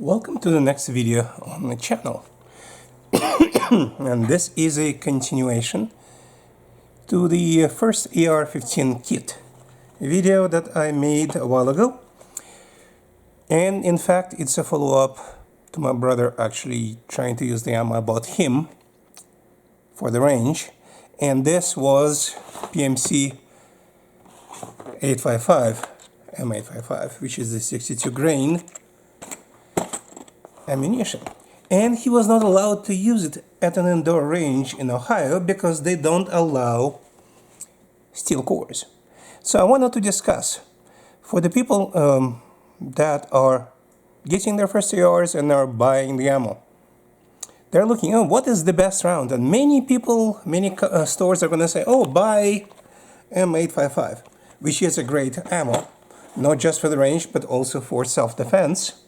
Welcome to the next video on the channel. And this is a continuation to the first AR-15 kit video that I made a while ago. And in fact, it's a follow-up to my brother actually trying to use the ammo I bought him for the range. And this was PMC 855, M855, which is the 62 grain ammunition, and he was not allowed to use it at an indoor range in Ohio because they don't allow steel cores. So I wanted to discuss for the people that are getting their first ARs and are buying the ammo. They're looking, oh, what is the best round? And many people, many stores are going to say, oh, buy M855, which is a great ammo, not just for the range, but also for self-defense.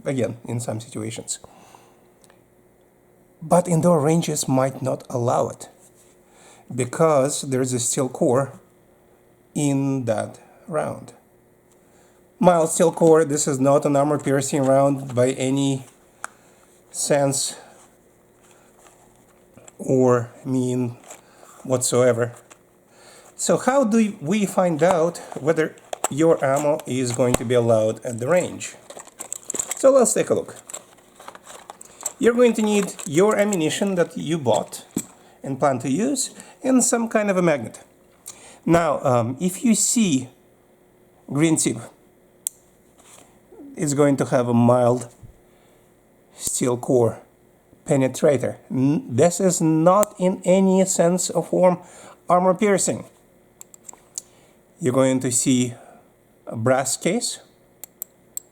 Again, in some situations. But indoor ranges might not allow it because there's a steel core in that round. Mild steel core, this is not an armor-piercing round by any sense or mean whatsoever. So how do we find out whether your ammo is going to be allowed at the range? So let's take a look. You're going to need your ammunition that you bought and plan to use and some kind of a magnet. Now, if you see green tip, it's going to have a mild steel core penetrator. This is not in any sense or form armor piercing. You're going to see a brass case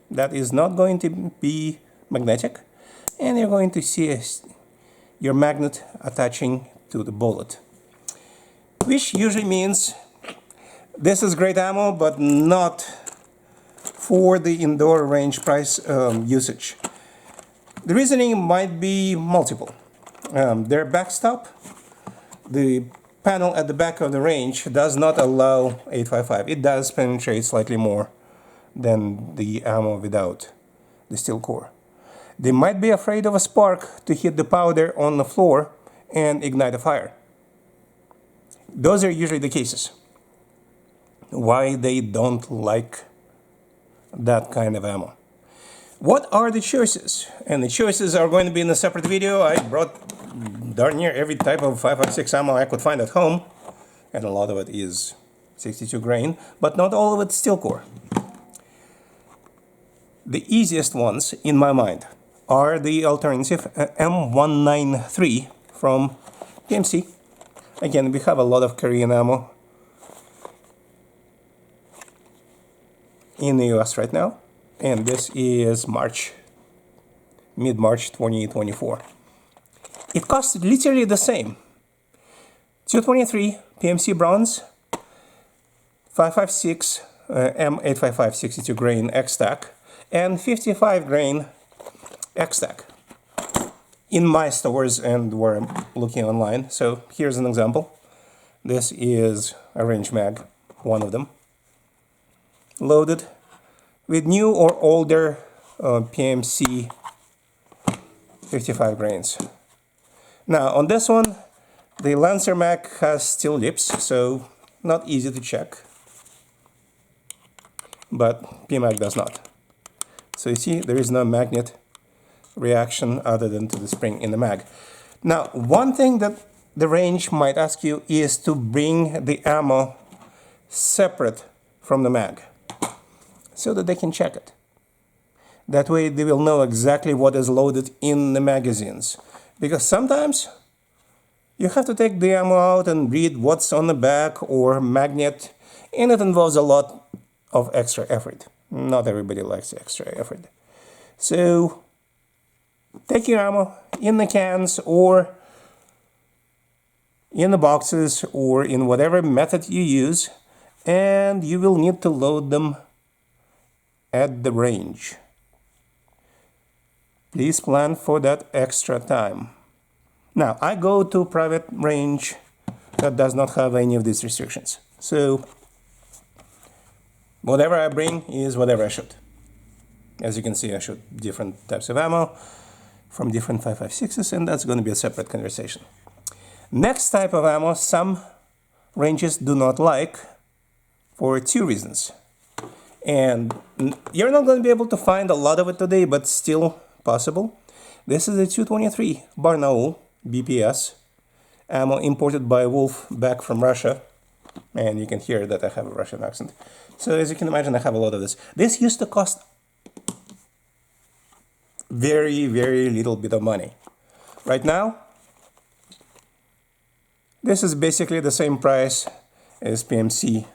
that is not going to be magnetic, and you're going to see your magnet attaching to the bullet, which usually means this is great ammo but not for the indoor range price usage. The reasoning might be multiple. Their backstop, the panel at the back of the range, does not allow 855. It does penetrate slightly more than the ammo without the steel core. They might be afraid of a spark to hit the powder on the floor and ignite a fire. Those are usually the cases why they don't like that kind of ammo. What are the choices? And the choices are going to be in a separate video. I brought darn near every type of 5.56 ammo I could find at home, and a lot of it is 62 grain, but not all of it steel core. The easiest ones, in my mind, are the alternative M193 from PMC. Again, we have a lot of Korean ammo in the US right now, and this is mid-March 2024. It costs literally the same. 223 PMC bronze, 5.56 M855 62 grain X-Tac, and 55 grain X-Tac in my stores and where I'm looking online. So here's an example. This is a range mag, one of them, loaded with new or older PMC 55 grains. Now on this one, the Lancer mag has steel lips, so not easy to check, but PMag does not. So you see, there is no magnet reaction other than to the spring in the mag. Now, one thing that the range might ask you is to bring the ammo separate from the mag so that they can check it. That way they will know exactly what is loaded in the magazines. Because sometimes you have to take the ammo out and read what's on the back or magnet, and it involves a lot of extra effort. Not everybody likes extra effort. So take your ammo in the cans or in the boxes or in whatever method you use, and you will need to load them at the range. Please plan for that extra time. Now, I go to private range that does not have any of these restrictions. So whatever I bring is whatever I shoot. As you can see, I showed different types of ammo from different 5.56s, and that's going to be a separate conversation. Next type of ammo, some ranges do not like for two reasons. And you're not going to be able to find a lot of it today, but still possible. This is a 223 Barnaul BPS ammo imported by Wolf back from Russia. And you can hear that I have a Russian accent. So as you can imagine, I have a lot of this. This used to cost very, very little bit of money. Right now, this is basically the same price as PMC,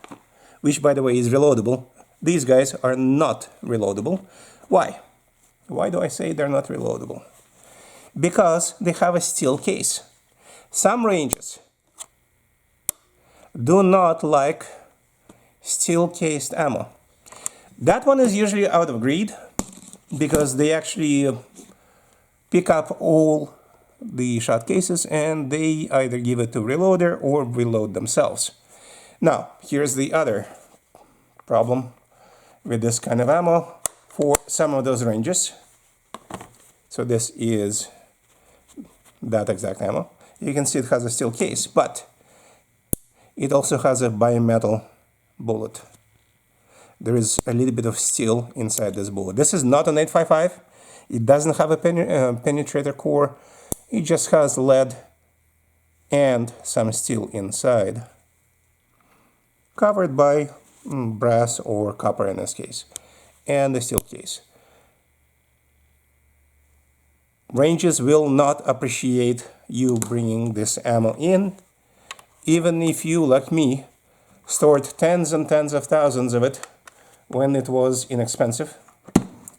which by the way is reloadable. These guys are not reloadable. Why? Why do I say they're not reloadable? Because they have a steel case. Some ranges do not like steel cased ammo. That one is usually out of greed because they actually pick up all the shot cases and they either give it to reloader or reload themselves. Now, here's the other problem with this kind of ammo for some of those ranges. So this is that exact ammo. You can see it has a steel case, but it also has a bimetal bullet. There is a little bit of steel inside this bullet. This is not an 855. It doesn't have a penetrator core. It just has lead and some steel inside, covered by brass or copper in this case, and the steel case. Ranges will not appreciate you bringing this ammo in, even if you, like me, stored tens and tens of thousands of it when it was inexpensive,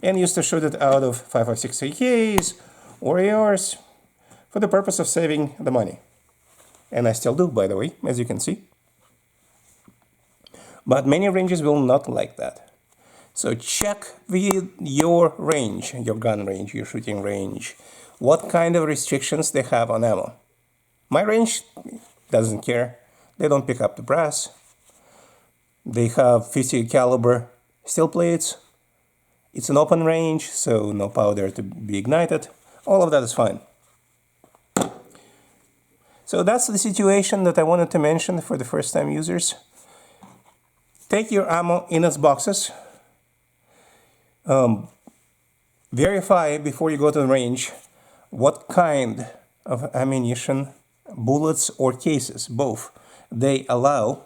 and used to shoot it out of 5.56 AKs or ARs for the purpose of saving the money. And I still do, by the way, as you can see. But many ranges will not like that. So check with your range, your gun range, your shooting range, what kind of restrictions they have on ammo. My range doesn't care. They don't pick up the brass. They have 50 caliber steel plates. It's an open range, so no powder to be ignited. All of that is fine. So that's the situation that I wanted to mention for the first time users. Take your ammo in its boxes. Verify before you go to the range what kind of ammunition, bullets or cases, both, they allow,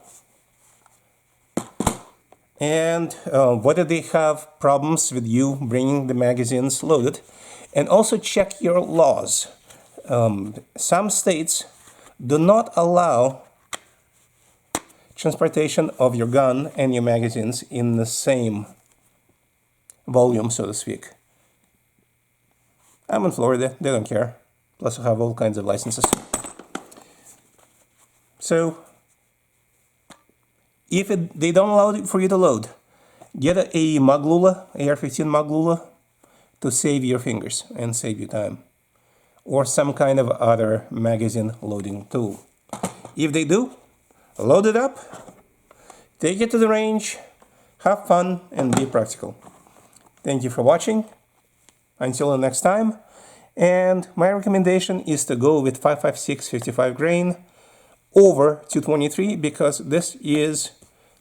and whether they have problems with you bringing the magazines loaded. And also check your laws. Some states do not allow transportation of your gun and your magazines in the same volume, so to speak. I'm in Florida, they don't care. Plus I have all kinds of licenses. So, if they don't allow it for you to load, get a Maglula, AR-15 Maglula, to save your fingers and save you time. Or some kind of other magazine loading tool. If they do, load it up, take it to the range, have fun, and be practical. Thank you for watching. Until the next time. And my recommendation is to go with 5.56 55 grain over 223 because this is,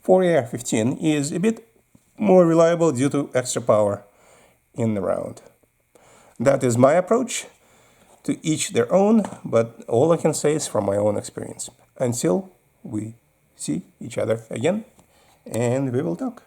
for AR-15, is a bit more reliable due to extra power in the round. That is my approach. To each their own, but all I can say is from my own experience. Until we see each other again, and we will talk.